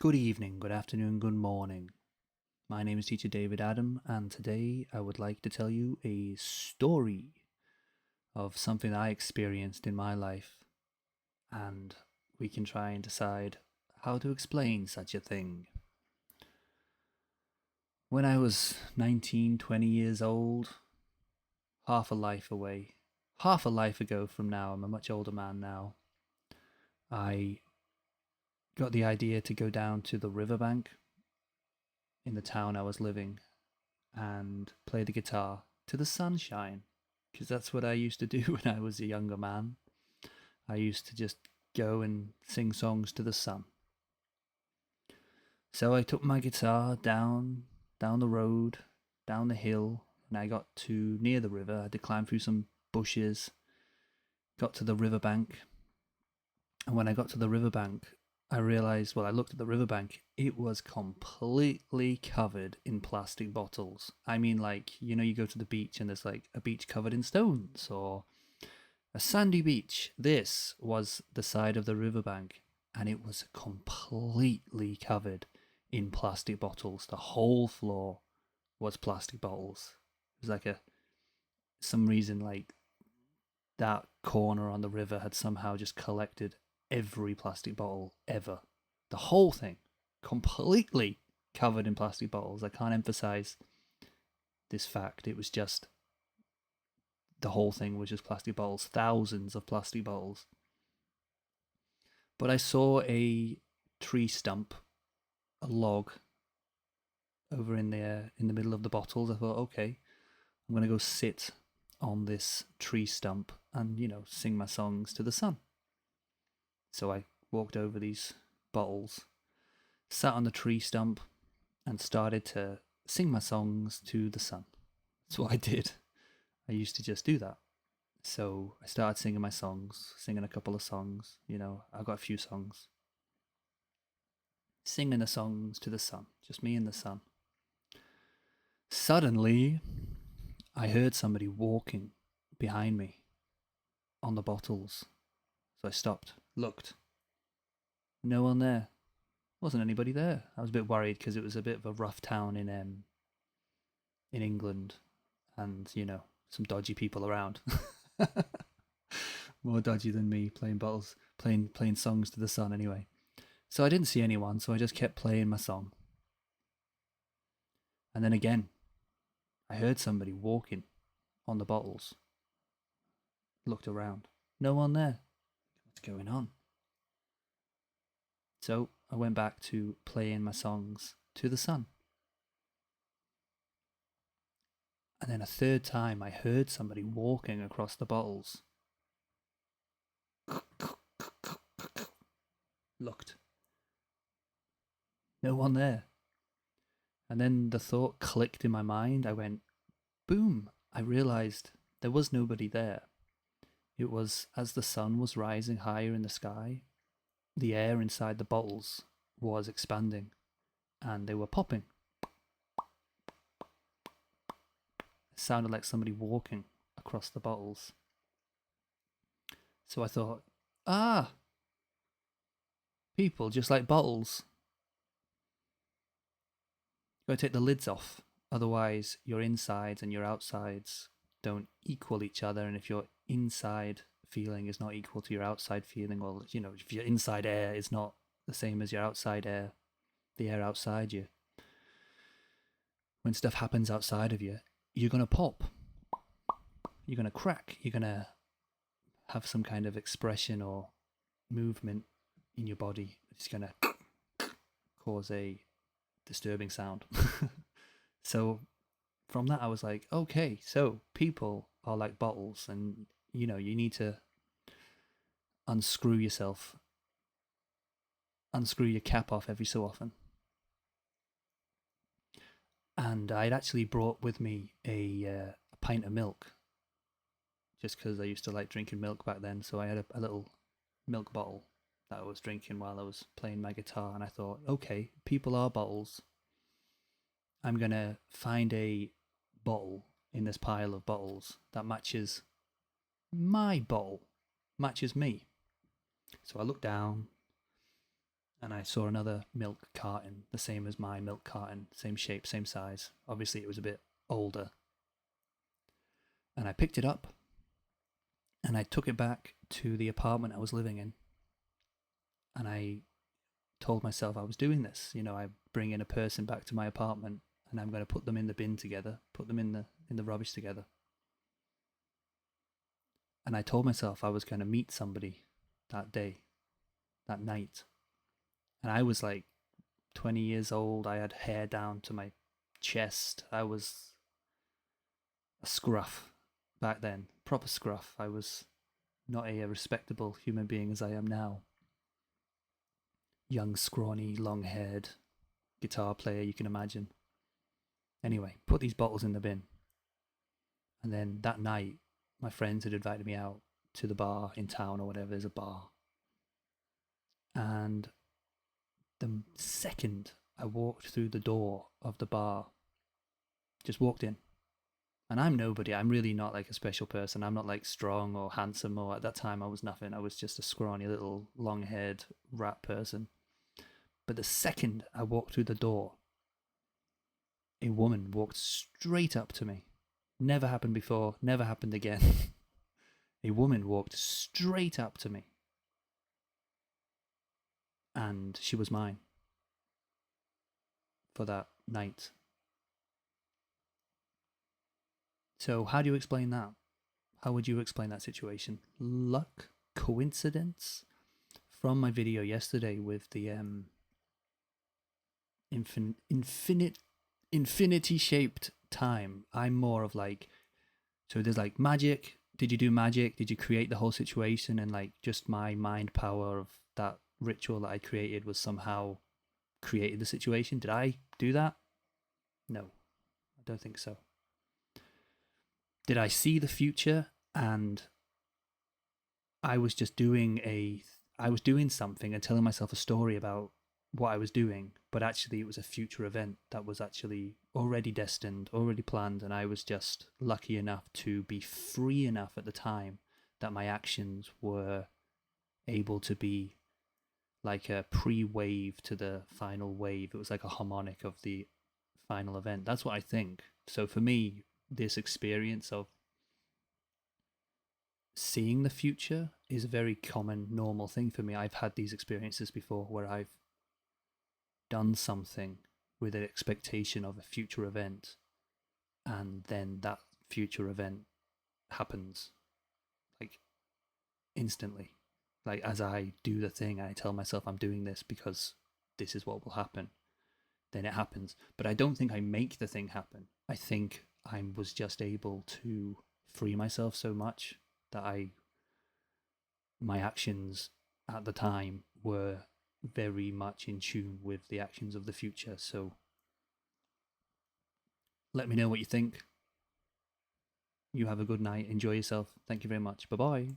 Good evening, good afternoon, good morning. My name is Teacher David Adam, and today I would like to tell you a story of something I experienced in my life, and we can try and decide how to explain such a thing. When I was 19, 20 years old, half a life away, half a life ago from now, I'm a much older man now, I got the idea to go down to the riverbank in the town I was living and play the guitar to the sunshine, because that's what I used to do when I was a younger man. I used to just go and sing songs to the sun. So I took my guitar down the road, down the hill, and I got to near the river. I had to climb through some bushes, got to the riverbank, and when I got to the riverbank, I realized, well, I looked at the riverbank, it was completely covered in plastic bottles. I mean, like, you go to the beach and there's like a beach covered in stones or a sandy beach. This was the side of the riverbank and it was completely covered in plastic bottles. The whole floor was plastic bottles. It was like some reason like that corner on the river had somehow just collected every plastic bottle ever. The whole thing, completely covered in plastic bottles. I can't emphasize this fact. It was just the whole thing was just plastic bottles, thousands of plastic bottles. But I saw a tree stump, a log over in the middle of the bottles. I thought, okay, I'm gonna go sit on this tree stump and sing my songs to the sun. So I walked over these bottles, sat on the tree stump, and started to sing my songs to the sun. That's what I did. I used to just do that. So I started singing my songs, singing a couple of songs. I've got a few songs. Singing the songs to the sun, just me and the sun. Suddenly, I heard somebody walking behind me on the bottles. So I stopped, looked. No one there. Wasn't anybody there. I was a bit worried because it was a bit of a rough town in England, and some dodgy people around. More dodgy than me playing bottles, playing songs to the sun anyway. So I didn't see anyone, so I just kept playing my song. And then again, I heard somebody walking on the bottles. Looked around. No one there. What's going on? So I went back to playing my songs to the sun. And then a third time, I heard somebody walking across the bottles. Looked. No one there. And then the thought clicked in my mind. I went, boom. I realized there was nobody there. It was as the sun was rising higher in the sky, the air inside the bottles was expanding and they were popping. It sounded like somebody walking across the bottles. So I thought, ah, people just like bottles. You gotta take the lids off. Otherwise, your insides and your outsides don't equal each other. And if your inside feeling is not equal to your outside feeling, or, if your inside air is not the same as your outside air, the air outside you, when stuff happens outside of you, you're gonna pop. You're gonna crack. You're gonna have some kind of expression or movement in your body. It's gonna cause a disturbing sound. So from that, I was like, okay, so people are like bottles, and you need to unscrew yourself, unscrew your cap off every so often. And I'd actually brought with me a pint of milk, just because I used to like drinking milk back then. So I had a little milk bottle that I was drinking while I was playing my guitar, and I thought, okay, people are bottles. I'm gonna find a bottle in this pile of bottles that matches my bottle, matches me. So I looked down and I saw another milk carton, the same as my milk carton, same shape, same size. Obviously, it was a bit older. And I picked it up and I took it back to the apartment I was living in. And I told myself I was doing this. You know, I bring in a person back to my apartment and I'm going to put them in the bin together, put them in the rubbish together. And I told myself I was going to meet somebody that day, that night. And I was like 20 years old. I had hair down to my chest. I was a scruff back then, proper scruff. I was not a respectable human being as I am now. Young, scrawny, long-haired guitar player, you can imagine. Anyway, put these bottles in the bin. And then that night, my friends had invited me out to the bar in town or whatever. There's a bar. And the second I walked through the door of the bar, just walked in. And I'm nobody. I'm really not like a special person. I'm not like strong or handsome, or at that time I was nothing. I was just a scrawny little long-haired rat person. But the second I walked through the door, a woman walked straight up to me. Never happened before, never happened again. A woman walked straight up to me. And she was mine for that night. So how do you explain that? How would you explain that situation? Luck? Coincidence? From my video yesterday with the infinity shaped time, I'm more of like, so there's like magic. Did you do magic? Did you create the whole situation? And like just my mind power of that ritual that I created was somehow created the situation. Did I do that? No, I don't think so. Did I see the future and I was just doing something and telling myself a story about what I was doing, but actually it was a future event that was actually already destined, already planned, and I was just lucky enough to be free enough at the time that my actions were able to be like a pre-wave to the final wave. It was like a harmonic of the final event. That's what I think. So for me, this experience of seeing the future is a very common, normal thing for me. I've had these experiences before where I've done something with an expectation of a future event, and then that future event happens like instantly. Like as I do the thing, I tell myself I'm doing this because this is what will happen. Then it happens. But I don't think I make the thing happen. I think I was just able to free myself so much that my actions at the time were very much in tune with the actions of the future. So let me know what you think. You have a good night. Enjoy yourself. Thank you very much. Bye-bye.